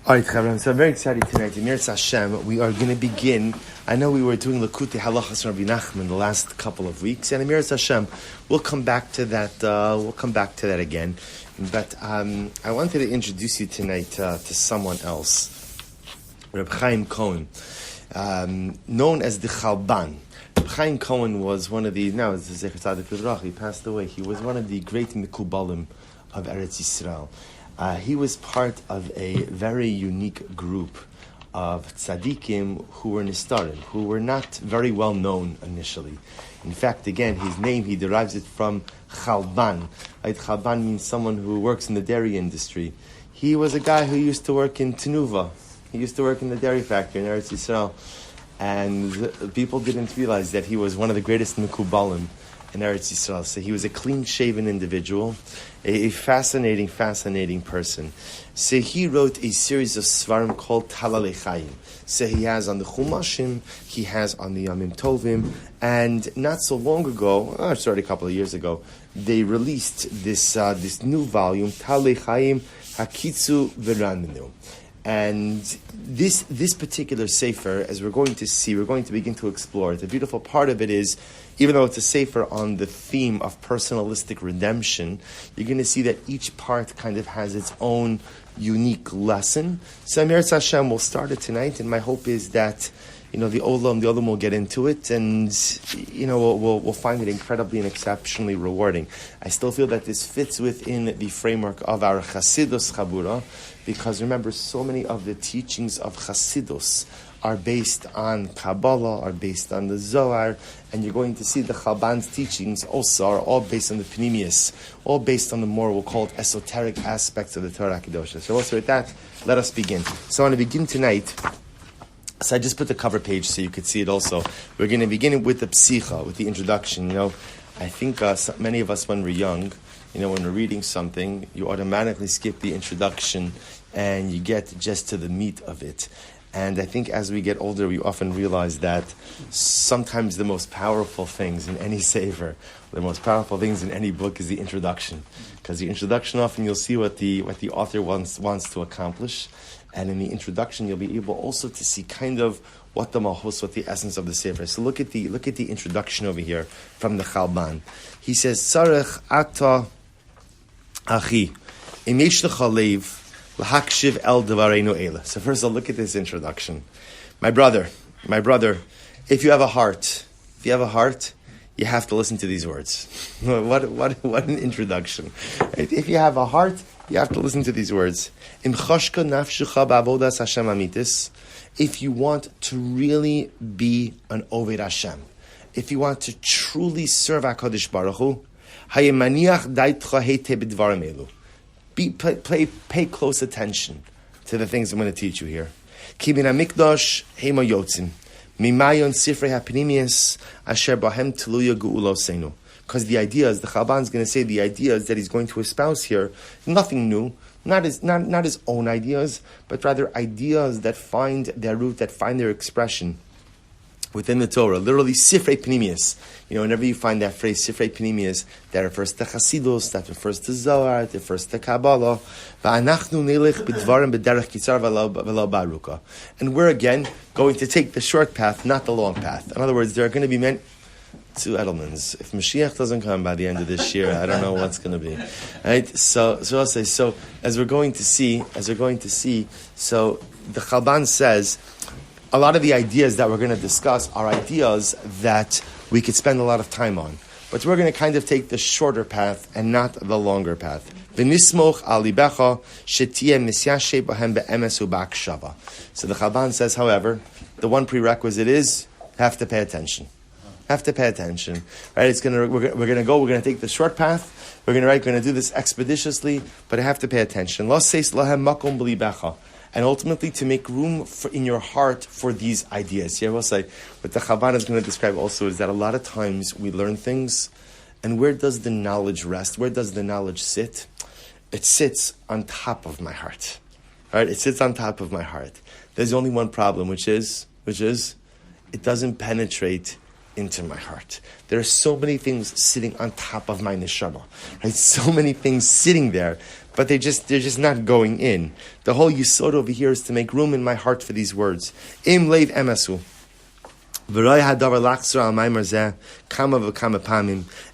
All right, Chalban. So I'm very excited tonight. In Mirz Hashem, we are going to begin. I know we were doing Lakutei Halachas from Rabbi Nachman the last couple of weeks, and in Mirz Hashem, we'll come back to that. We'll come back to that again. But I wanted to introduce you tonight to someone else, Reb Chaim Cohen, known as the Chalban. Reb Chaim Cohen was one of the. Now it's the Zecher Tzaddik Chaburah. He passed away. He was one of the great Mikubalim of Eretz Yisrael. He was part of a very unique group of tzaddikim who were nistarim, who were not very well known initially. In fact, again, his name, he derives it from Chalban. Right? Chalban means someone who works in the dairy industry. He was a guy who used to work in Tenuva. He used to work in the dairy factory in Eretz Yisrael. And people didn't realize that he was one of the greatest Mekubalim in Eretz Yisrael. So he was a clean-shaven individual, a fascinating person. So he wrote a series of svarim called Talalei Chayim. So he has on the Chumashim, he has on the Yamim Tovim, and not so long ago, a couple of years ago, they released this new volume, Talalei Chayim, Hakitzu v'Ranminu. And this particular sefer, as we're going to see, we're going to begin to explore. The beautiful part of it is, even though it's a sefer on the theme of personalistic redemption, you're going to see that each part kind of has its own unique lesson. So Mirz Hashem, we'll start it tonight, and my hope is that the Olam will get into it, and we'll find it incredibly and exceptionally rewarding. I still feel that this fits within the framework of our Chassidus Chaburah, because remember, so many of the teachings of Chassidus are based on Kabbalah, are based on the Zohar, and you're going to see the Chalban's teachings also are all based on the Pnimius, all based on the more, we'll call it, esoteric aspects of the Torah Kedosha. So also with that, let us begin. So I want to begin tonight. So I just put the cover page so you could see it also. We're going to begin with the psicha, with the introduction. I think many of us, when we're young, when we're reading something, you automatically skip the introduction and you get just to the meat of it. And I think as we get older, we often realize that sometimes the most powerful things in any sefer, the most powerful things in any book is the introduction. Because the introduction, often you'll see what the author wants to accomplish. And in the introduction, you'll be able also to see kind of what the mahos, what the essence of the sefer. So look at the introduction over here from the Chalban. He says, Sarech ata achi, im yesh lecha lev, l'hakshiv el devareinu eila. So first I'll look at this introduction. My brother, if you have a heart, you have to listen to these words. What an introduction. Right? If you have a heart, you have to listen to these words. Im choshka nafshecha ba'avodas Hashem amitis. If you want to really be an Oved Hashem, if you want to truly serve HaKadosh Baruch Hu, hayemaniach daitcha heite b'dvarim elu. Pay close attention to the things I'm going to teach you here. Ki min hamikdash hema yotzim, mimayon sifrei hapnimius asher bahem teluya geulosenu. Because the ideas, the Chalban is going to say the ideas that he's going to espouse here, nothing new, not his own ideas, but rather ideas that find their root, that find their expression within the Torah. Literally, Sifrei Pnimius. Whenever you find that phrase, Sifrei Pnimius, that refers to Chassidus, that refers to Zohar, that refers to Kabbalah. And we're again going to take the short path, not the long path. In other words, there are going to be many. Two Edelmans. If Mashiach doesn't come by the end of this year, I don't know what's going to be. Right? So I'll say. So as we're going to see. So the Chalban says a lot of the ideas that we're going to discuss are ideas that we could spend a lot of time on, but we're going to kind of take the shorter path and not the longer path. V'nismoch al libecha shetiyeh misyashe b'hem be'emes u'ba'akshava. So the Chalban says, however, the one prerequisite is have to pay attention. Have to pay attention, right? We're going to take the short path. We're going to do this expeditiously, but I have to pay attention. And ultimately to make room in your heart for these ideas. Here we'll say, what the Chalban is going to describe also is that a lot of times we learn things, and where does the knowledge rest? Where does the knowledge sit? It sits on top of my heart, right? It sits on top of my heart. There's only one problem, which is it doesn't penetrate into my heart. There are so many things sitting on top of my neshama, right? So many things sitting there, but they're just not going in. The whole yisod over here is to make room in my heart for these words. Im leiv emasu.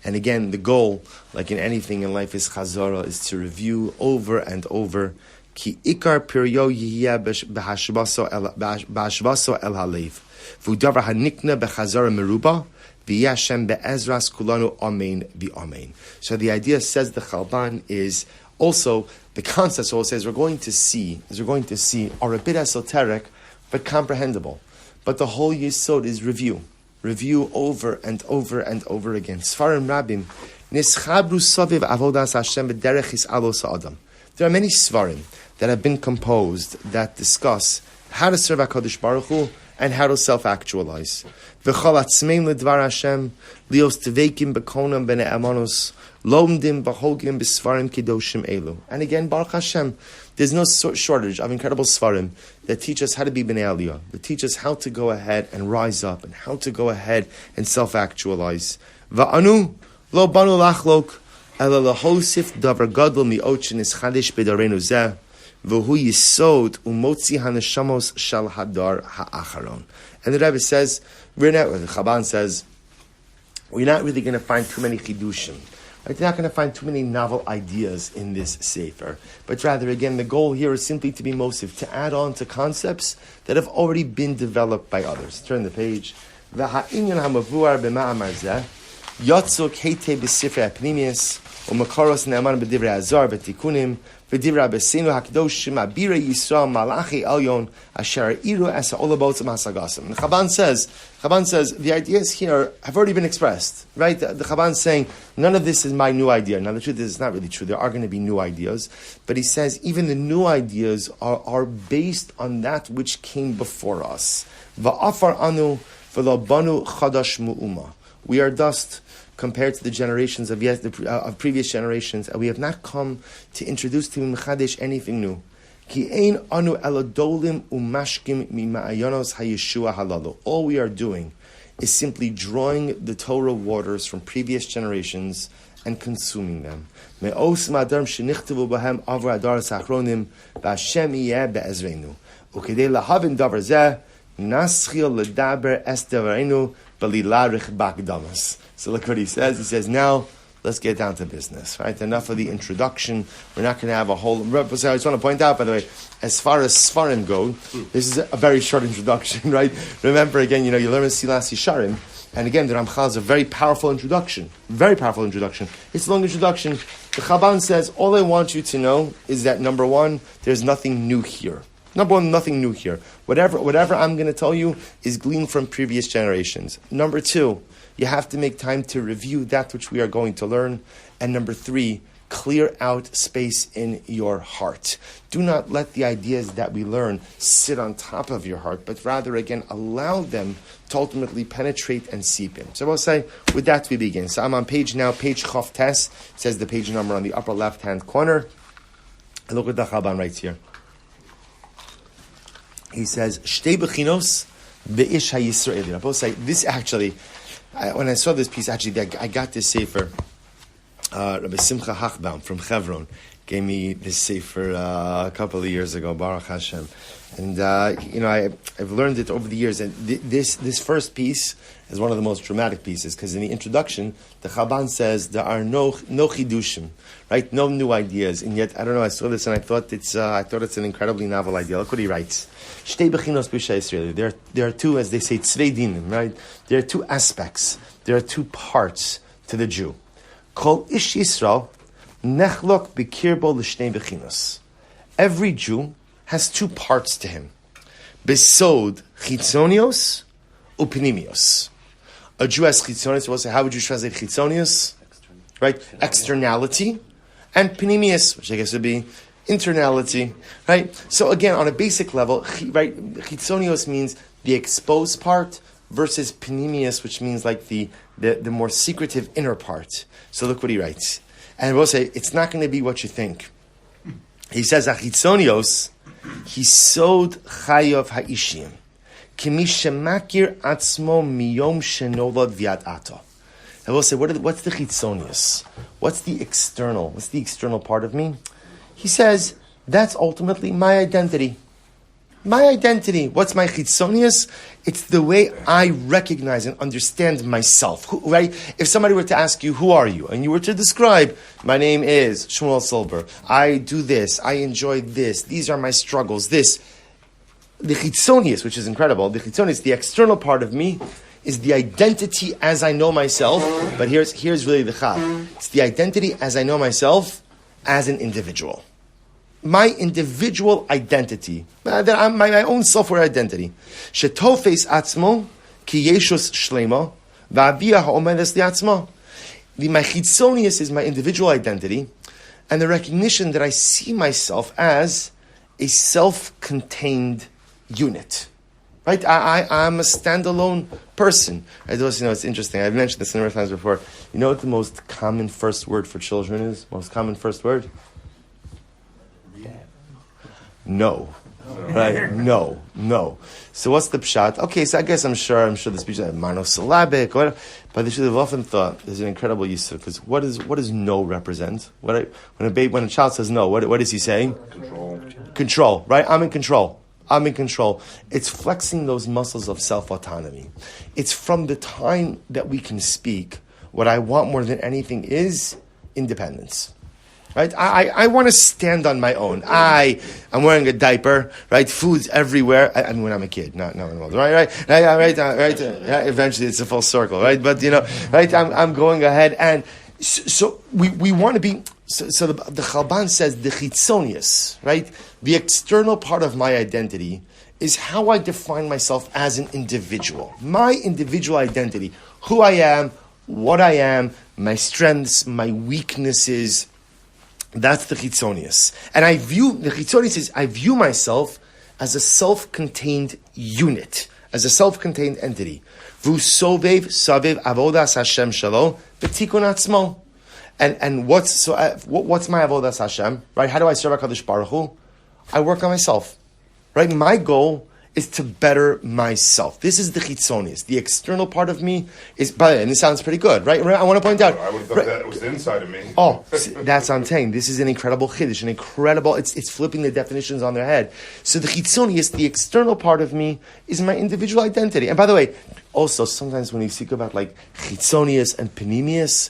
And again, the goal, like in anything in life, is chazara, is to review over and over. Ki ikar piryo yihya b'hashvaso el halev. V'udavar hanikna b'chazara meruba. V'yashem be'ezras kulanu amen v'amen. So the idea, says the Chalban, is also, the concept also says we're going to see, are a bit esoteric, but comprehensible. But the whole yisod is review. Review over and over and over again. Sfarim Rabim. Nischabru saviv avodas Hashem b'derech yis'alo sa'adam. There are many svarim that have been composed that discuss how to serve HaKadosh Baruch Hu and how to self-actualize. V'chol atzmeim l'dvar Hashem lios tevekim b'konam b'nei amanos lomdim b'hogim b'svarim kidoshim elu. And again, Baruch Hashem, there's no shortage of incredible svarim that teach us how to be b'nei aliyah, that teach us how to go ahead and rise up and how to go ahead and self-actualize. Va'anu lo banu lachlok ela lahosif davar gadol mi'ochin ischadish b'darenu zeh v'hu yisod umotzi haneshamos shal hadar ha'acharon. And the Rebbe says, the Chalban says, we're not really going to find too many chidushim. Right? You're not going to find too many novel ideas in this sefer, but rather, again, the goal here is simply to be mosif, to add on to concepts that have already been developed by others. Turn the page. V'ha'inyan ha'mavuar b'ma'amar zeh yotzuk heitei b'sifrei ha'pnimius u'makaros ne'aman b'divrei azar v'tikunim v'divrei b'seinu ha'kedoshim abirei Yisrael malachi elyon asher iru esa olabot ma'asagasim. The Chalban says, the ideas here have already been expressed, right? The Chalban's saying, none of this is my new idea. Now, the truth is, it's not really true. There are going to be new ideas. But he says, even the new ideas are based on that which came before us. Va'afar anu v'lo banu chadash mu'uma. We are dust compared to the generations of previous generations, and we have not come to introduce to Mechadesh anything new. Ki ein anu eladolim umashkim mima'ayonos hayeshua halalu. All we are doing is simply drawing the Torah waters from previous generations and consuming them. Me'os ma'adarm shenichtavu b'hem avra adaras achronim b'Hashem yeh be'ezreinu. Ukedei lahavin davar zeh naschil ledaber es davarenu b'lilarich bakdamas. So look what he says. He says, now let's get down to business, right? Enough of the introduction. We're not going to have a whole... So I just want to point out, by the way, as far as Svarim go, this is a very short introduction, right? Remember, again, you learn Silas Yisharim, and again, the Ramchal is a very powerful introduction. Very powerful introduction. It's a long introduction. The Chalban says, all I want you to know is that, number one, there's nothing new here. Number one, nothing new here. Whatever I'm going to tell you is gleaned from previous generations. Number two, you have to make time to review that which we are going to learn. And number three, clear out space in your heart. Do not let the ideas that we learn sit on top of your heart, but rather, again, allow them to ultimately penetrate and seep in. So I'll say, with that we begin. So I'm on page Chof Tes. It says the page number on the upper left-hand corner. And look what the Chalban writes here. He says, Shtei bechinos be'ish ha'Yisraeli. I'll both say, this actually... when I saw this piece, actually, I got this sefer. Rabbi Simcha Hachbaum from Chevron gave me this sefer a couple of years ago, Baruch Hashem. And, I've learned it over the years. And this first piece is one of the most dramatic pieces, because in the introduction, the Chalban says there are no chidushim, right? No new ideas. And yet, I don't know, I saw this and I thought it's an incredibly novel idea. Look what he writes. Shtei bechinos b'Isha Yisraeli. There are two, as they say, tzvei dinim, right? There are two aspects. There are two parts to the Jew. Kol ish Yisrael nechlok b'kirbo l'shnei bechinos. Every Jew has two parts to him. Besod chitzonios upinimios. A Jew has chitzonios. We'll say, how would you translate chitzonios? Right? Externality. And pinimius, which I guess would be internality, right? So again, on a basic level, right, chitzonios means the exposed part versus pinimius, which means like the more secretive inner part. So look what he writes. And we'll say, it's not going to be what you think. He says, chitzonios, hisod chayov ha'ishim, kimi shemakir atzmo miyom shenolad v'yad ato. And we'll say, what's the chitzonius? What's the external part of me? He says, that's ultimately my identity. My identity. What's my chitzonius? It's the way I recognize and understand myself. Right? If somebody were to ask you, who are you? And you were to describe, my name is Shmuel Silber. I do this. I enjoy this. These are my struggles. This. The chitzonius, which is incredible. The chitzonius, the external part of me, is the identity as I know myself. But here's really the chap. It's the identity as I know myself as an individual. My individual identity, that I'm my own self-aware identity. Shetofes atzmo ki yeshus shlema va'aviyah ha'omedes li'atzmo. My chitzonius is my individual identity, and the recognition that I see myself as a self-contained unit. Right? I'm a standalone person. It's interesting. I've mentioned this a number of times before. You know what the most common first word for children is? Most common first word? No. Right? No. So what's the pshat? Okay, so I guess I'm sure the speech is monosyllabic, whatever. But they should have often thought there's an incredible use of it, because what does no represent? When a child says no, what is he saying? Control, right? I'm in control. It's flexing those muscles of self-autonomy. It's from the time that we can speak, what I want more than anything is independence. Right? I want to stand on my own. I'm wearing a diaper, right? Food's everywhere. I mean, when I'm a kid, not when I'm older, right? Eventually it's a full circle, right? But, right? I'm going ahead, and so we want to be, so the Chalban says the chitzonius, right? The external part of my identity is how I define myself as an individual. My individual identity, who I am, what I am, my strengths, my weaknesses. That's the chitzonius. And I view myself as a self-contained unit, as a self-contained entity. V'usovev savev avodas Hashem shalo b'tikun atzmo. And what's my avodas Hashem? Right? How do I serve HaKadosh Baruch Hu? I work on myself. Right? My goal is to better myself. This is the chitzonius. The external part of me is, by the way, and this sounds pretty good, right? I want to point out. I would have thought that it was the inside of me. Oh, that's what I'm saying. This is an incredible chiddush, it's flipping the definitions on their head. So the chitzonius, the external part of me, is my individual identity. And by the way, also, sometimes when you speak about like chitzonius and panemius,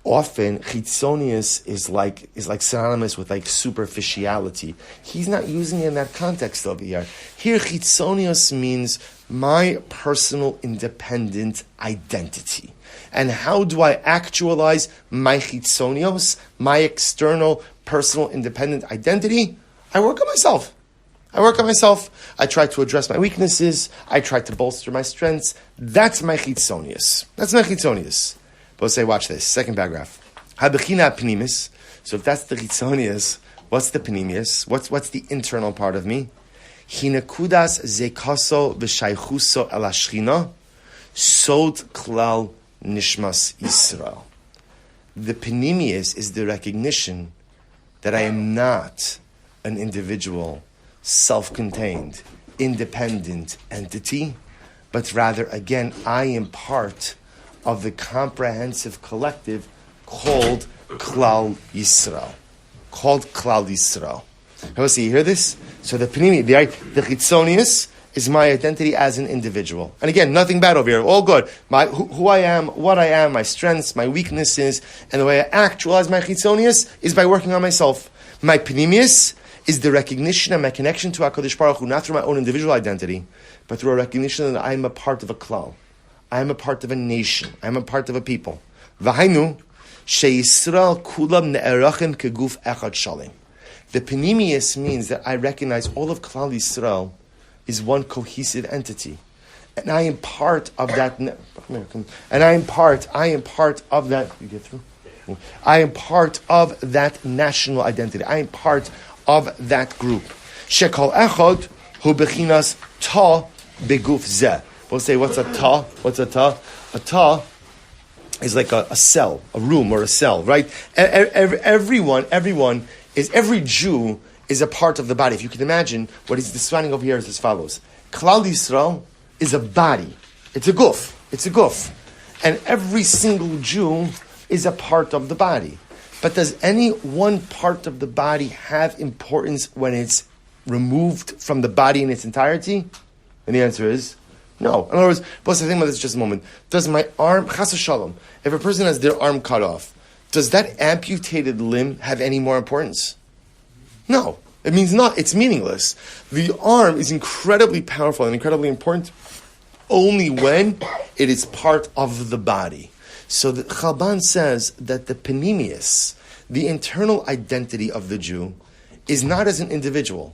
often chitzonius is like synonymous with like superficiality. He's not using it in that context over here. Here, chitzonius means my personal independent identity. And how do I actualize my chitzonios, my external personal independent identity? I work on myself. I try to address my weaknesses. I try to bolster my strengths. That's my chitzonius. But say, watch this. Second paragraph. Habechina pnimis. So if that's the chitzonius, what's the pnimius? What's the internal part of me? Hinekudas zekaso v'shaychuso el hashchina sod klal nishmas Yisrael. The pnimius is the recognition that I am not an individual, self-contained, independent entity, but rather, again, I am part of the comprehensive collective called Klal Yisrael. You hear this? So the pnimi, the chitzonius is my identity as an individual. And again, nothing bad over here, all good. Who I am, what I am, my strengths, my weaknesses, and the way I actualize my chitzonius is by working on myself. My pnimius is the recognition and my connection to HaKadosh Baruch Hu, not through my own individual identity, but through a recognition that I am a part of a klal. I am a part of a nation. I am a part of a people. V'hainu sheYisrael kulam ne'erachim keguf echad shalim. The panemius means that I recognize all of Klal Yisrael is one cohesive entity, and I am part of that. I am part of that. You get through. I am part of that national identity. I am part of that group. Shekol echad hu bechinas ta beguf zeh. We'll say, what's a ta? A ta is like a cell, a room or a cell, right? Every Jew is a part of the body. If you can imagine, what he's describing over here is as follows. Klal Yisrael is a body. It's a guf. And every single Jew is a part of the body. But does any one part of the body have importance when it's removed from the body in its entirety? And the answer is no. In other words, let's think about this just a moment. Does my arm, chas v'shalom, if a person has their arm cut off, does that amputated limb have any more importance? No. It means not. It's meaningless. The arm is incredibly powerful and incredibly important only when it is part of the body. So the Chalban says that the panemius, the internal identity of the Jew, is not as an individual,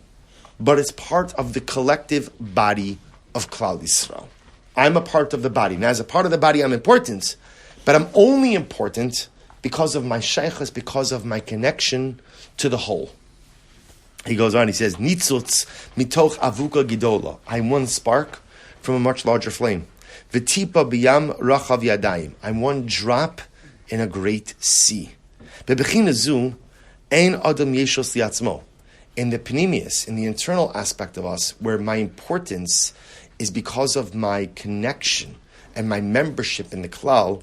but it's part of the collective body of Klal Yisrael. I'm a part of the body. Now, as a part of the body, I'm important, but I'm only important because of my shaychus, because of my connection to the whole. He goes on, he says, Nitzutz mitoch avuka gidola. I'm one spark from a much larger flame. V'tipa biyam rachav yadayim. I'm one drop in a great sea. Bebechina zu, ein adam yeshos liatzmo. In the panemius, in the internal aspect of us, where my importance is because of my connection and my membership in the klal,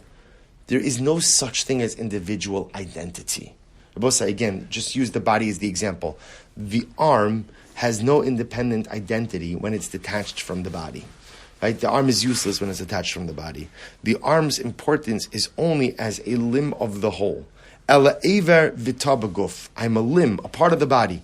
there is no such thing as individual identity. Rabosai, again, just use the body as the example. The arm has no independent identity when it's detached from the body. Right? The arm is useless when it's attached from the body. The arm's importance is only as a limb of the whole. Ela ever v'tabaguf. I'm a limb, a part of the body.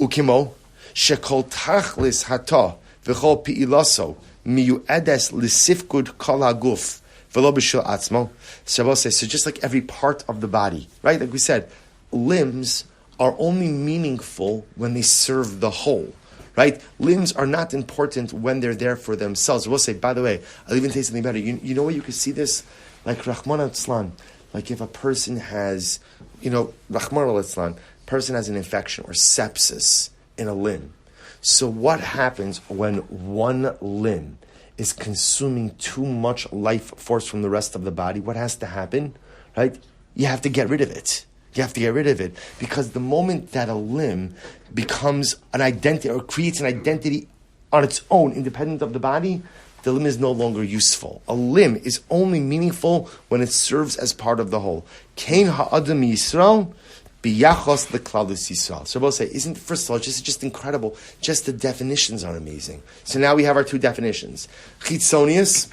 Ukimo shekol tachlis hata v'chol pi'ilaso miyuedes l'sifkud kol haguf v'lo b'shil atzmo. So just like every part of the body, right? Like we said, limbs are only meaningful when they serve the whole, right? Limbs are not important when they're there for themselves. We'll say, by the way, I'll even tell you something better. You know where you can see this? Like Rahman al-Islam. Like if a person has, Rahman al-Islam, person has an infection or sepsis in a limb. So what happens when one limb is consuming too much life force from the rest of the body? What has to happen, right? You have to get rid of it. You have to get rid of it because the moment that a limb becomes an identity or creates an identity on its own, independent of the body, the limb is no longer useful. A limb is only meaningful when it serves as part of the whole. Kain ha'adam Yisrael biyachos l'klalus Yisrael. So we'll say, first of all, just incredible. Just the definitions are amazing. So now we have our two definitions. Chitzonius,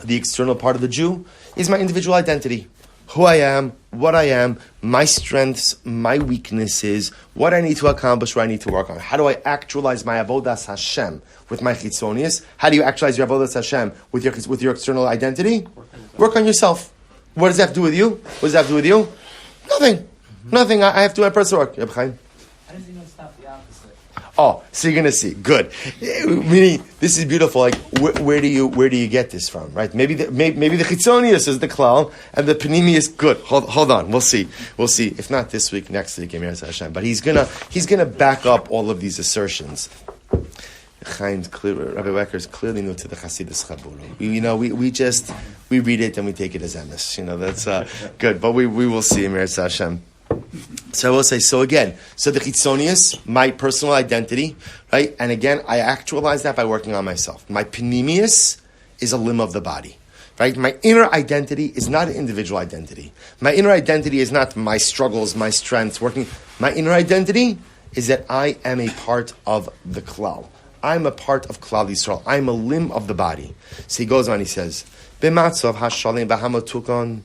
the external part of the Jew, is my individual identity. Who I am, what I am, my strengths, my weaknesses, what I need to accomplish, what I need to work on. How do I actualize my avodas Hashem with my chitzonius? How do you actualize your avodas Hashem with your external identity? Work on yourself. What does that have to do with you? What does that have to do with you? Nothing. Mm-hmm. Nothing. I have to do my personal work. Reb Chaim? How does he know it's not the opposite? Oh, so you're gonna see. Good. Meaning, this is beautiful. Like, where do you get this from? Right? Maybe the chitzonius is the klal, and the panemius. Good. Hold on. We'll see. If not this week, next week, Emir Hashem. But he's gonna back up all of these assertions. Chaim's clear. Rabbi Wecker is clearly new to the Chassidus Chaburah. We read it and we take it as emes. That's good. But we will see Emir Hashem. So I will say, so the chitzonius, my personal identity, right? And again, I actualize that by working on myself. My panemius is a limb of the body, right? My inner identity is not an individual identity. My inner identity is not my struggles, my strengths, working. My inner identity is that I am a part of the klal. I'm a part of Klal Yisrael. I'm a limb of the body. So he goes on, he says, B'matzav hashalim b'hamatukon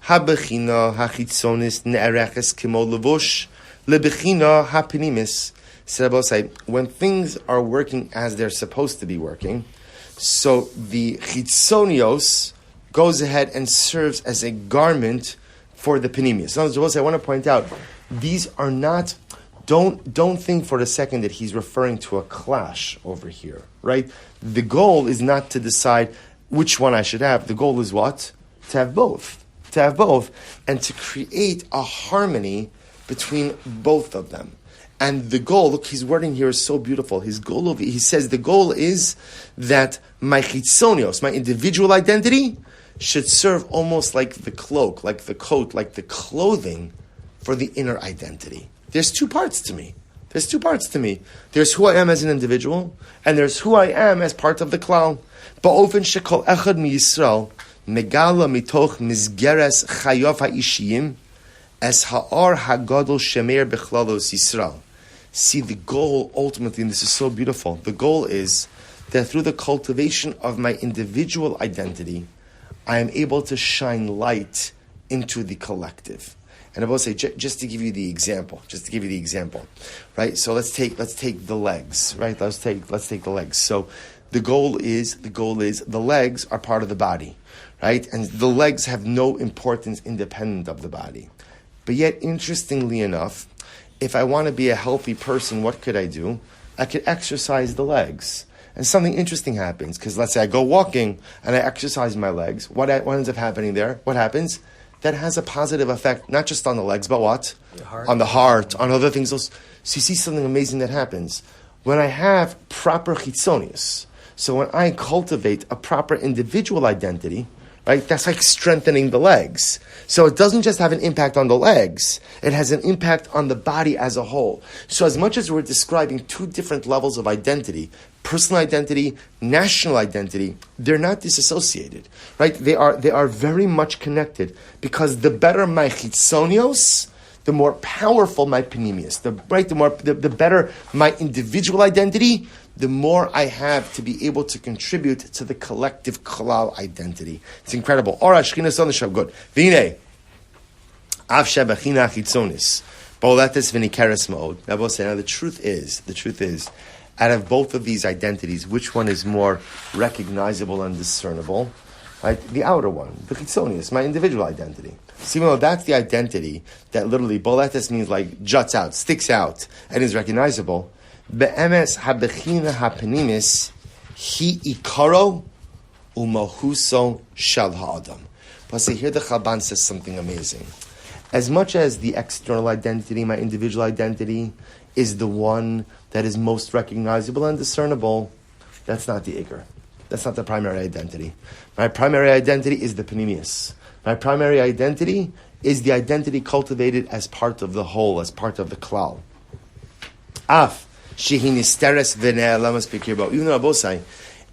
habechina hachitzonis ne'ereches kimo levush lebechina hapinimis. So say, when things are working as they're supposed to be working, so the chitzonios goes ahead and serves as a garment for the panemius. So I want to point out, these are not. Don't think for a second that he's referring to a clash over here, right? The goal is not to decide which one I should have. The goal is what? To have both. And to create a harmony between both of them. And the goal, look, his wording here is so beautiful. He says the goal is that my chitzonios, my individual identity, should serve almost like the cloak, like the coat, like the clothing for the inner identity. There's two parts to me. There's who I am as an individual, and there's who I am as part of the klal. Ba'ofen shekol echad mi Yisrael megala mitoch mizgeres chayov ha'ishiyim as ha'ar hagadol shemer bechlalos Yisrael. See, the goal ultimately, and this is so beautiful, the goal is that through the cultivation of my individual identity, I am able to shine light into the collective. And I will say, just to give you the example, right? So let's take the legs, right? Let's take the legs. So the goal is the legs are part of the body, right? And the legs have no importance independent of the body. But yet, interestingly enough, if I want to be a healthy person, what could I do? I could exercise the legs. And something interesting happens, because let's say I go walking and I exercise my legs. What ends up happening there? What happens? That has a positive effect, not just on the legs, but what? On the heart, on other things. So you see something amazing that happens. When I have proper chitzonius, so when I cultivate a proper individual identity, right, that's like strengthening the legs. So it doesn't just have an impact on the legs, it has an impact on the body as a whole. So as much as we're describing two different levels of identity, personal identity, national identity, they're not disassociated, right? They are very much connected, because the better my chitzonios, the more powerful my panemius. The better my individual identity, the more I have to be able to contribute to the collective klal identity. It's incredible. Ora shchinas on the shav good. Vine av shebachina chitzonis boletes v'nikeres ma'od. Now the truth is, out of both of these identities, which one is more recognizable and discernible? Right, the outer one, the chitzonius, my individual identity. See, well, that's the identity that literally boletes means like juts out, sticks out, and is recognizable. Be'emes habechina hapenimis hi ikaro umahuso shel ha'adam. But see, here the Chalban says something amazing. As much as the external identity, my individual identity, is the one that is most recognizable and discernible, that's not the ikar. That's not the primary identity. My primary identity is the panemius. My primary identity is the identity cultivated as part of the whole, as part of the klal. Af shehi nisteres v'ne'elamas b'kirbo. Even though Abosai,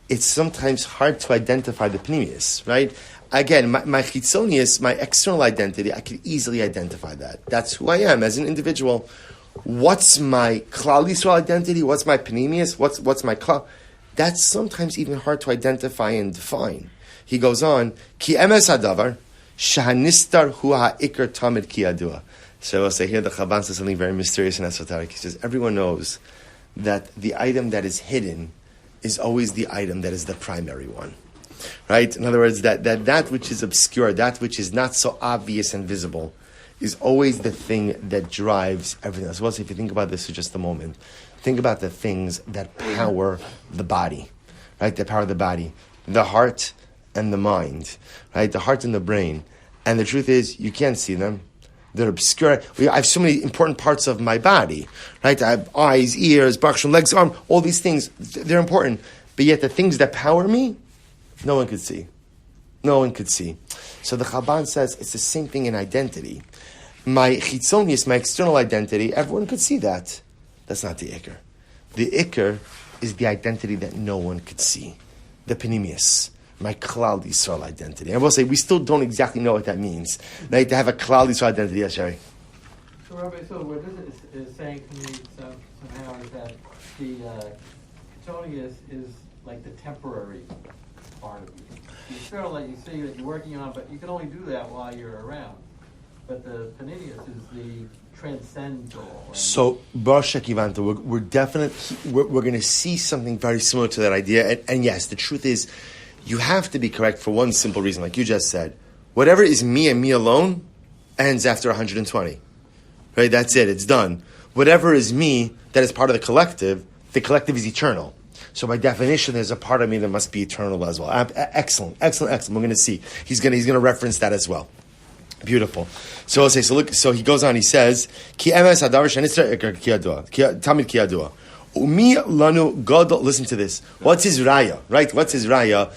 it's sometimes hard to identify the panemius, right? Again, my chitzonius, my external identity, I can easily identify that. That's who I am as an individual. What's my klal Yisrael identity? What's my panemius? What's my klal? That's sometimes even hard to identify and define. He goes on, Ki emes hadavar, shahanistar hu ha'ikar tamid ki adua. So I'll say here the Chalban says something very mysterious and esoteric. He says, everyone knows that the item that is hidden is always the item that is the primary one. Right? In other words, that which is obscure, that which is not so obvious and visible, is always the thing that drives everything else. Well, so if you think about this for just a moment, think about the things that power the body, right? That power the body, the heart and the mind, right? The heart and the brain. And the truth is, you can't see them. They're obscure. I have so many important parts of my body, right? I have eyes, ears, bakshan, legs, arm, all these things. They're important. But yet the things that power me, no one could see. No one could see. So the Chalban says it's the same thing in identity. My chitzonius, my external identity, everyone could see that. That's not the ikar. The ikar is the identity that no one could see. The panemius, my klal Yisrael identity. I will say, we still don't exactly know what that means. Right? To have a klal Yisrael identity. Yes, Sherry? So, Rabbi, so what this is saying to me somehow is that the Ketonius is like the temporary part of you. You feel like you see that you're working on, but you can only do that while you're around. But the Paninius is the transcendental. So, Baruch Shekivanta, we're definitely, we're going to see something very similar to that idea. And yes, the truth is, you have to be correct for one simple reason, like you just said. Whatever is me and me alone ends after 120. Right? That's it. It's done. Whatever is me that is part of the collective is eternal. So by definition, there's a part of me that must be eternal as well. Excellent. We're going to see. He's going to reference that as well. Beautiful. So I'll say, so he goes on, he says, Ki emes hadavar shenistra ikar ki adua, tamid ki adua. Umi lanu gadol, listen to this. What's his raya, right? What's his raya?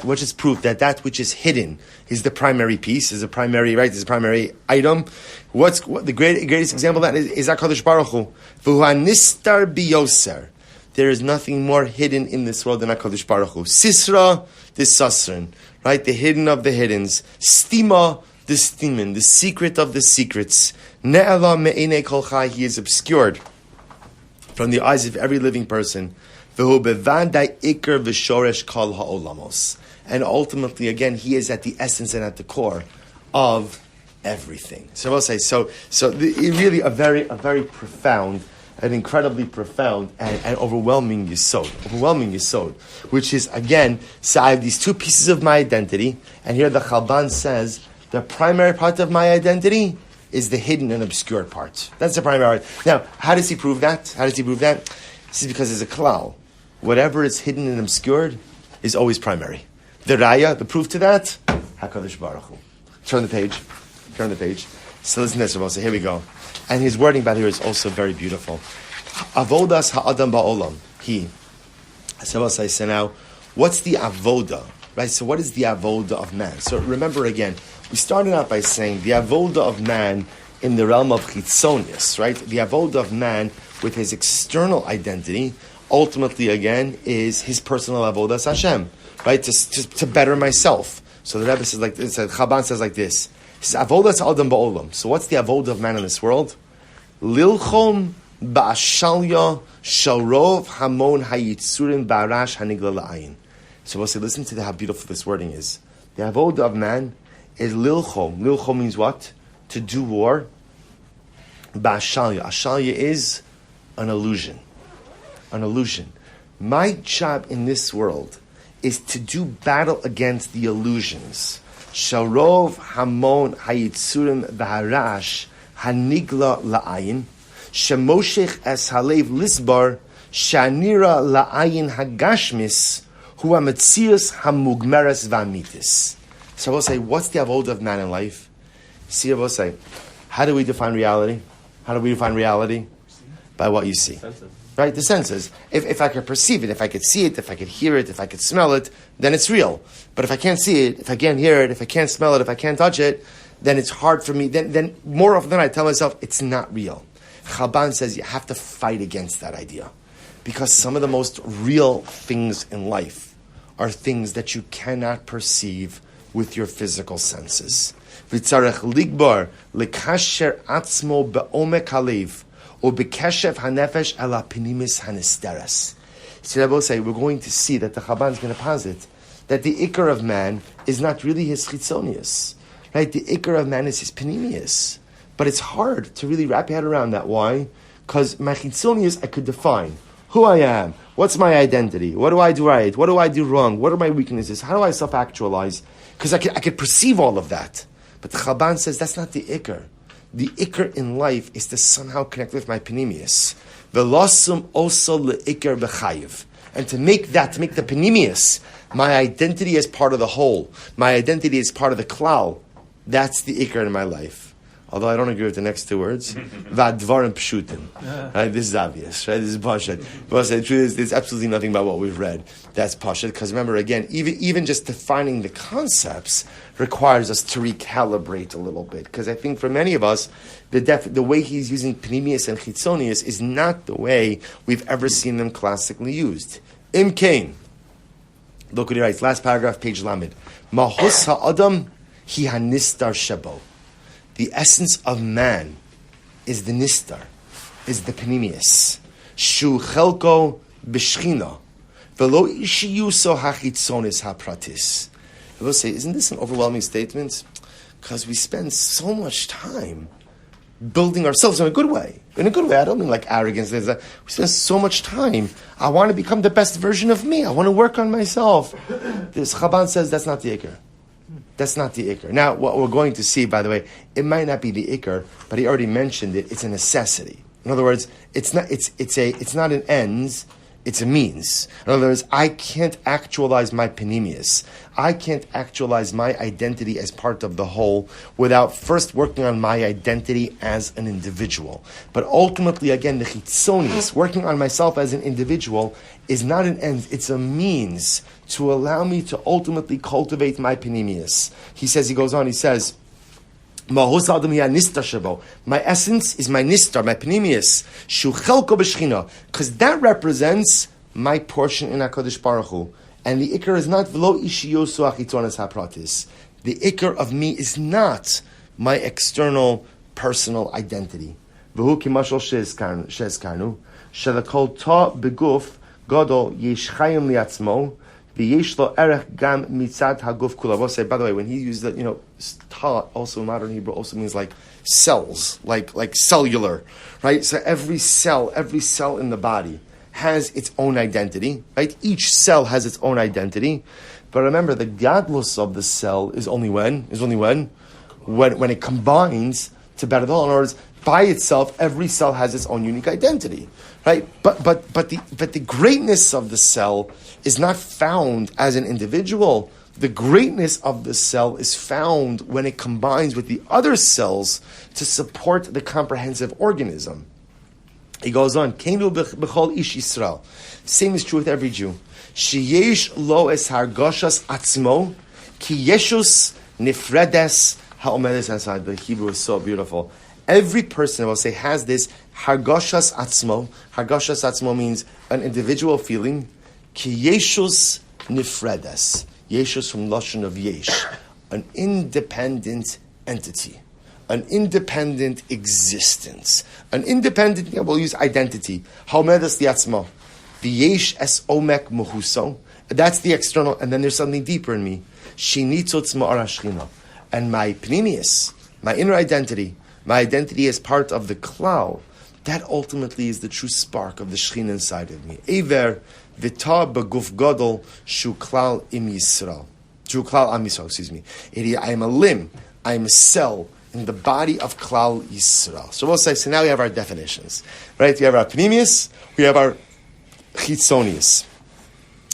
What's his proof that which is hidden is the primary piece, is the primary, right? Is the primary item. What the greatest example of that is HaKadosh Baruch Hu. V'hu hanistar biyoser. There is nothing more hidden in this world than HaKadosh Baruch Hu. Sisra, the sasrin, right? The hidden of the hiddens. Stima, the stimin, the secret of the secrets. Ne'ala me'enei kol chai, he is obscured from the eyes of every living person. V'hu bevadai ikar v'shoresh kol ha'olamos. And ultimately, again, he is at the essence and at the core of everything. So I'll say, really a very profound, an incredibly profound and overwhelming yesod, which is, again, so I have these two pieces of my identity, and here the Chalban says, the primary part of my identity is the hidden and obscure part. That's the primary part. Now, how does he prove that? This is because there's a klal. Whatever is hidden and obscured is always primary. The raya, the proof to that, HaKadosh Baruch Hu. Turn the page. So listen to this, Rabbi. So here we go. And his wording by here is also very beautiful. Avodas ha'adam ba'olam. So now, what's the avoda? Right? So what is the avoda of man? So remember again, we started out by saying the avoda of man in the realm of chitzonius, right? The avoda of man with his external identity, ultimately again, is his personal avodas Hashem, right? To better myself. So the Rebbe says like this, Chalban says like this. He says, avodas adam ba'olam. So what's the avoda of man in this world? Lilchom ba'ashalya shalrov hamon hayitzurim ba'arash hanigla la'ayin. So we'll say, listen to how beautiful this wording is. The avoda of man is lilchom. Lilchom means what? To do war. Ba'ashalya. Ashalya is an illusion. My job in this world is to do battle against the illusions. Sharov hamon hayitzurim v'harash hanigla la'ayin shemoshech es halev lisbar shanira la'ayin hagashmis hu hametzius hamugmeres v'amitis. So I will say, what's the avoda of man in life? See, I will say, how do we define reality? By what you see. Right? The senses. If I could perceive it, if I could see it, if I could hear it, if I could smell it, then it's real. But if I can't see it, if I can't hear it, if I can't smell it, if I can't touch it, then it's hard for me. Then more often than I tell myself, it's not real. Chalban says you have to fight against that idea. Because some of the most real things in life are things that you cannot perceive with your physical senses. V'tzarech ligbar lekasher atzmo be'omek halev ubekeshev hanefesh ala pinimis hanisteres. So I will say, we're going to see that the Chalban is going to posit that the ikar of man is not really his chitzonius. Right? The ikar of man is his panemius. But it's hard to really wrap your head around that. Why? Because my chitzonius I could define. Who I am. What's my identity? What do I do right? What do I do wrong? What are my weaknesses? How do I self-actualize? Because I could perceive all of that. But the Chalban says that's not the ikar. The ikar in life is to somehow connect with my panemius. Velosum also leikar b'chayiv. And to make the panemius, my identity as part of the whole, my identity as part of the klal, that's the ikar in my life. Although I don't agree with the next two words. Vadvarim pshutim. Right? This is obvious, right? This is pashat. But the truth is, there's absolutely nothing about what we've read that's pashat. Because remember, again, even just defining the concepts requires us to recalibrate a little bit. Because I think for many of us, the way he's using panemius and chitzonius is not the way we've ever seen them classically used. Im kain. Look what he writes. Last paragraph, page lamed. Mahus ha'adam hi hanistar shebo. The essence of man is the nistar, is the panemius. Shu chelko b'shchina, velo ishiyuso hachitzonis hapratis. I will say, isn't this an overwhelming statement? Because we spend so much time building ourselves in a good way. In a good way, I don't mean like arrogance. We spend so much time. I want to become the best version of me. I want to work on myself. This Chalban says that's not the ikar. That's not the ikar. Now, what we're going to see, by the way, it might not be the ikar, but he already mentioned it. It's a necessity. In other words, it's not an ends. It's a means. In other words, I can't actualize my panemius. I can't actualize my identity as part of the whole without first working on my identity as an individual. But ultimately, again, the chitzonius, working on myself as an individual, is not an end. It's a means to allow me to ultimately cultivate my panemius. He goes on, he says, my essence is my nistar, my panemius, because that represents my portion in HaKadosh Baruch Hu. And the ikar is not v'lo ishiyosu achitzonas hapratis. The ikar of me is not my external personal identity. V'hu kimashal shezkarnu, shelakol ta beguf gadol yesh chayim liatzmo, v'yesh lo erech gam mitzad haguf kula. We'll say, by the way, when he used that, ta also in modern Hebrew also means like cells, like cellular, right? So every cell in the body has its own identity, right? Each cell has its own identity. But remember, the gadlus of the cell is only when it combines to better the whole. In other words, by itself, every cell has its own unique identity, right? But the greatness of the cell is not found as an individual. The greatness of the cell is found when it combines with the other cells to support the comprehensive organism. He goes on, Keinu b'chol ish Yisrael. Same is true with every Jew. Sheyesh lo es hargoshas atzmo, ki yeshus nifredes ha'omedes inside. The Hebrew is so beautiful. Every person, I will say, has this hargoshas atzmo. Hargoshas atzmo means an individual feeling. Ki yeshus nifredes. Yeshus from Lashon of yesh. An independent entity. An independent existence. An independent, we'll use identity. Ha'omedes liatzmo. V'yesh es omek muhuso. That's the external, and then there's something deeper in me. Shinitzo tzma arashchina. And my pnimius, my inner identity, my identity as part of the klal, that ultimately is the true spark of the Shekhinah inside of me. Ever v'ta b'guf gadol shu klal im Yisrael. Shu klal am Yisrael, excuse me. I am a limb, I am a cell in the body of klal Yisrael. So we'll say, so now we have our definitions. Right? We have our pnimius, we have our chitzonius.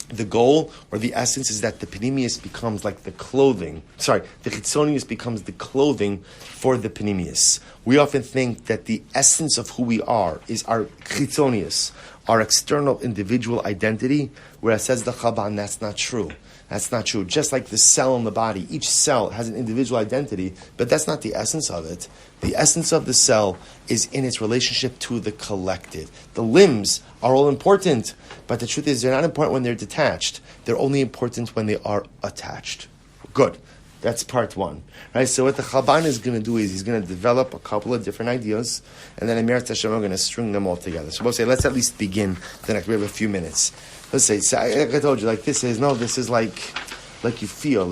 The goal or the essence is that the pnimius becomes like the clothing. The chitzonius becomes the clothing for the pnimius. We often think that the essence of who we are is our chitzonius, our external individual identity, whereas says the Chalban, that's not true. That's not true. Just like the cell in the body, each cell has an individual identity, but that's not the essence of it. The essence of the cell is in its relationship to the collective. The limbs are all important, but the truth is they're not important when they're detached. They're only important when they are attached. Good. That's part one. Right? So what the Chalban is going to do is he's going to develop a couple of different ideas, and then Emir Tashem are going to string them all together. So we'll say, let's at least begin the next. We have a few minutes. Let's say, so like I told you, this is you feel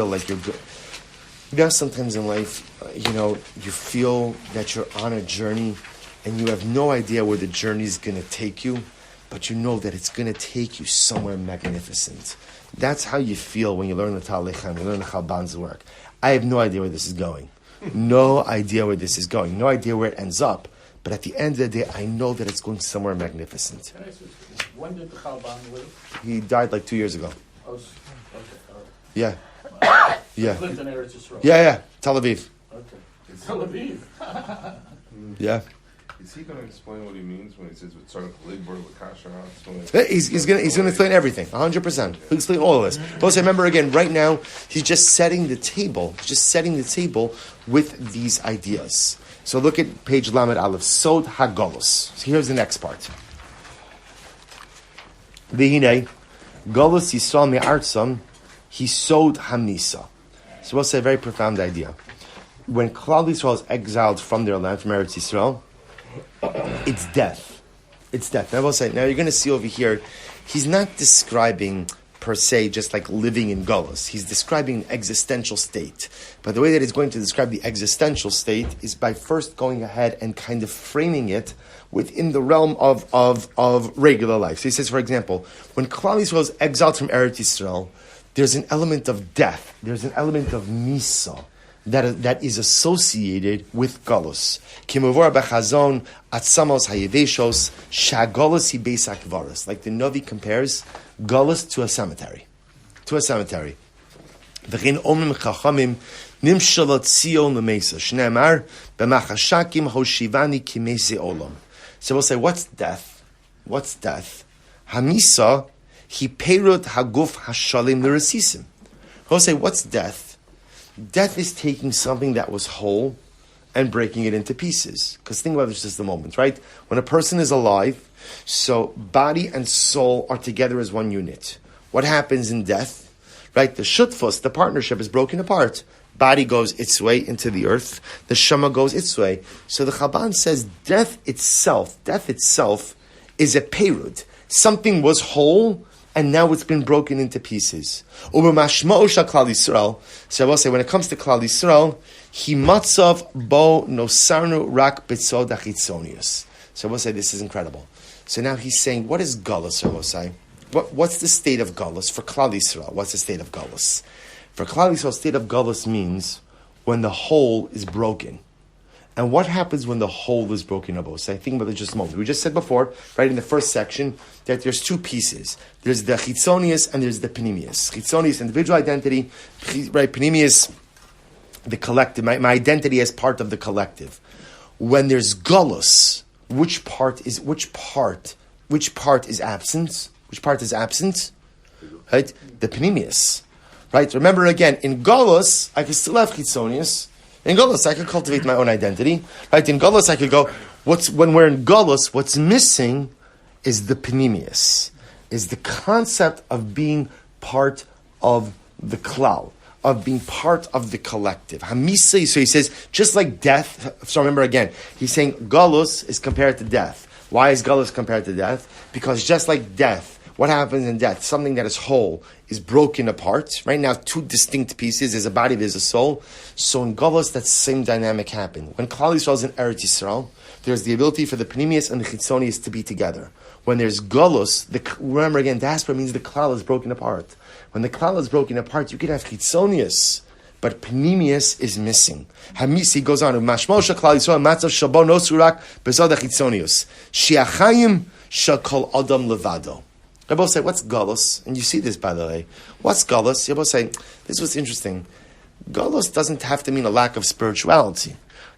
like you're good. Sometimes in life, you feel that you're on a journey and you have no idea where the journey is going to take you, but you know that it's going to take you somewhere magnificent. That's how you feel when you learn the Talichan, you learn the Chalban's work. I have no idea where this is going. No idea where this is going. No idea where it ends up. But at the end of the day, I know that it's going somewhere magnificent. When did the Chalban live? He died 2 years ago. Oh, okay. Yeah. Yeah. He lived in Eretz Yisrael. Yeah. Tel Aviv. Okay. Tel Aviv. Yeah. Is he going to explain what he means when he says with Tzarech Ligbor L'Kasha? He's going to explain everything, 100%. He'll explain all of this. But remember again, right now he's just setting the table. He's just setting the table with these ideas. So look at page Lamed Aleph, Sod HaGolus. So here's the next part. V'hinei Golus Yisrael me'artzam Hisod Hamisa. So we'll say a very profound idea. When Klal Yisrael is exiled from their land, from Eretz Yisrael, it's death. It's death. Now we'll say, now you're going to see over here, he's not describing per se just like living in Golus. He's describing an existential state. But the way that he's going to describe the existential state is by first going ahead and kind of framing it within the realm of regular life. So he says, for example, when Klal Yisrael is exiled from Eretz Yisrael, there's an element of death. There's an element of misa that is associated with Golus. Kimuvor b'chazon atzamos hayeveshos shagolus hi beis hakvaros. Like the Novi compares Golus to a cemetery. V'chein omim chachamim nimshalot tzion l'meisa shneimar b'machashakim hoshivani kimese olam. So we'll say, what's death? What's death? Hamisa hi peirut haguf hashalim l'resisim. We'll say, what's death? Death is taking something that was whole and breaking it into pieces. Because think about this just a moment, right? When a person is alive, so body and soul are together as one unit. What happens in death? right? The shutfus, the partnership, is broken apart. Body goes its way into the earth. The shama goes its way. So the Chalban says death itself is a perud. Something was whole, and now it's been broken into pieces. So I will say, when it comes to Klal Yisrael, he matzav bo nosarnu rak betzod achitzonius. So I will say, this is incredible. So now he's saying, what is galus? I will say, what's the state of galus for Klal Yisrael? What's the state of galus? For Klal Yisrael, state of galus means when the whole is broken. And what happens when the whole is broken, Abos? I think about it just a moment. We just said before, right in the first section, that there's two pieces. There's the chitzonius and there's the panemius. Chitzonius, individual identity, right? Panemius, the collective. My identity as part of the collective. When there's galus, which part is absent? Which part is absent? Right? The panemius. Right? Remember again, in galus, I can still have chitzonius. In Golos, I could cultivate my own identity. Right? In Golos, I could go, when we're in Golos, what's missing is the panemius, is the concept of being part of the klal, of being part of the collective. Hamisa, so he says, just like death, so remember again, he's saying Golos is compared to death. Why is Golos compared to death? Because just like death, what happens in death? Something that is whole is broken apart. Right now, two distinct pieces. There's a body, there's a soul. So in Galus, that same dynamic happened. When Klal Yisrael is in Eretz Yisrael, there's the ability for the Panemius and the Chitzonius to be together. When there's Galus, remember again, diaspora means the Klal is broken apart. When the Klal is broken apart, you can have Chitzonius, but Panemius is missing. Hamisi goes on, Mashmosha Klal Yisrael, Matzav Shabon Nosurak, Bezod Chitzonius. Shiachayim Shakol Adam Levado. Rabbi say, what's galus? And you see this, by the way. What's galus? Rabbi say, this is what's interesting. Galus doesn't have to mean a lack of spirituality,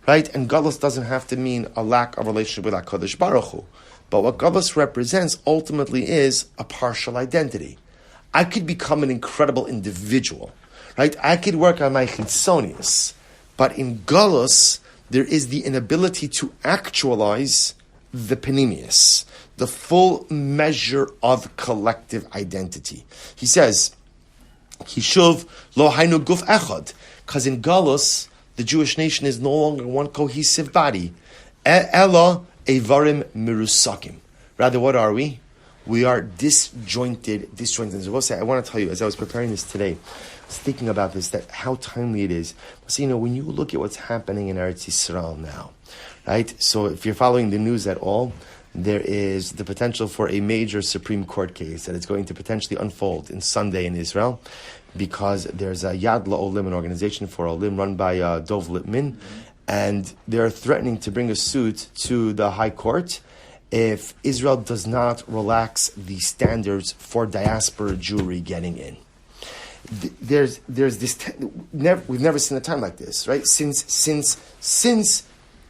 right? And galus doesn't have to mean a lack of relationship with HaKadosh Baruch Hu. But what galus represents ultimately is a partial identity. I could become an incredible individual, right? I could work on my chitzonius. But in galus, there is the inability to actualize the panemius, the full measure of collective identity. He says, Kishuv lo hainu guf echad, because in Galus, the Jewish nation is no longer one cohesive body. Ela evarim mirusakim. Rather, what are we? We are disjointed. So I want to tell you, as I was preparing this today, I was thinking about this, that how timely it is. So, when you look at what's happening in Eretz Yisrael now, right? So if you're following the news at all, there is the potential for a major Supreme Court case that is going to potentially unfold in Sunday in Israel, because there's a Yad LaOlim, an organization for Olim run by Dov Lipman, and they're threatening to bring a suit to the High Court if Israel does not relax the standards for diaspora Jewry getting in. There's this. We've never seen a time like this, right? Since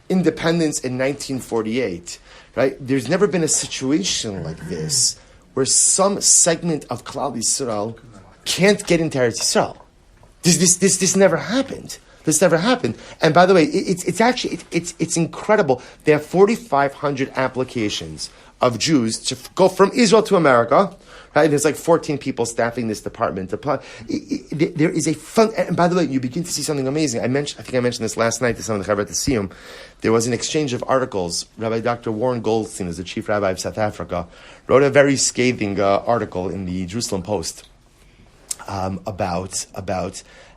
independence in 1948, right? There's never been a situation like this where some segment of Klal Yisrael can't get into Eretz Yisrael. This never happened. This never happened. And by the way, it's incredible. There are 4,500 applications of Jews to go from Israel to America. Right? There's like 14 people staffing this department. There is a fun, and by the way, you begin to see something amazing. I think I mentioned this last night to some of the Chabad Tziyum. There was an exchange of articles. Rabbi Dr. Warren Goldstein, who's the chief rabbi of South Africa, wrote a very scathing article in the Jerusalem Post about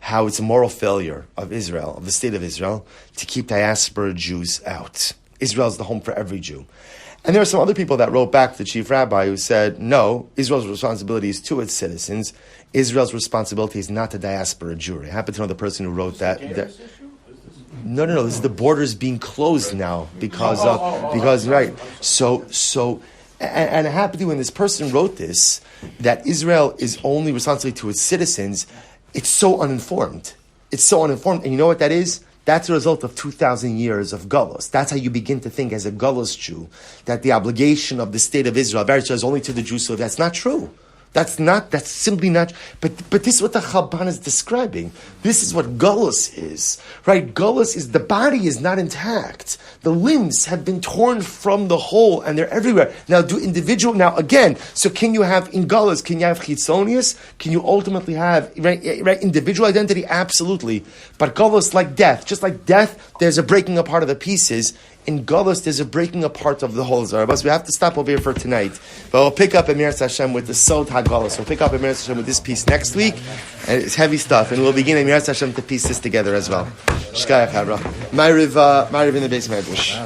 how it's a moral failure of Israel, of the state of Israel, to keep diaspora Jews out. Israel is the home for every Jew. And there are some other people that wrote back to the chief rabbi who said, no, Israel's responsibility is to its citizens. Israel's responsibility is not to diaspora Jewry. I happen to know the person who wrote that. No. This is the borders being closed now because right. So, and I happen to when this person wrote this, that Israel is only responsible to its citizens. It's so uninformed. And you know what that is? That's a result of 2,000 years of Galus. That's how you begin to think as a Galus Jew, that the obligation of the state of Israel is only to the Jews. So that's not true. That's simply not, but this is what the Chalban is describing. This is what Gullus is, right? Gullus is, the body is not intact. The limbs have been torn from the whole and they're everywhere. Now again, so can you have, in Gullus, can you have Chitzonius? Can you ultimately have, right, individual identity? Absolutely. But Gullus, like death, just like death, there's a breaking apart of the pieces. In Gullus, there's a breaking apart of the whole. So we have to stop over here for tonight. But we'll pick up Emiras Hashem with the Sod HaGullus. We'll pick up Emiras Hashem with this piece next week. And it's heavy stuff. And we'll begin Emiras Hashem to piece this together as well. Shkaya Chabra. Ma'ariv in the base Medrash.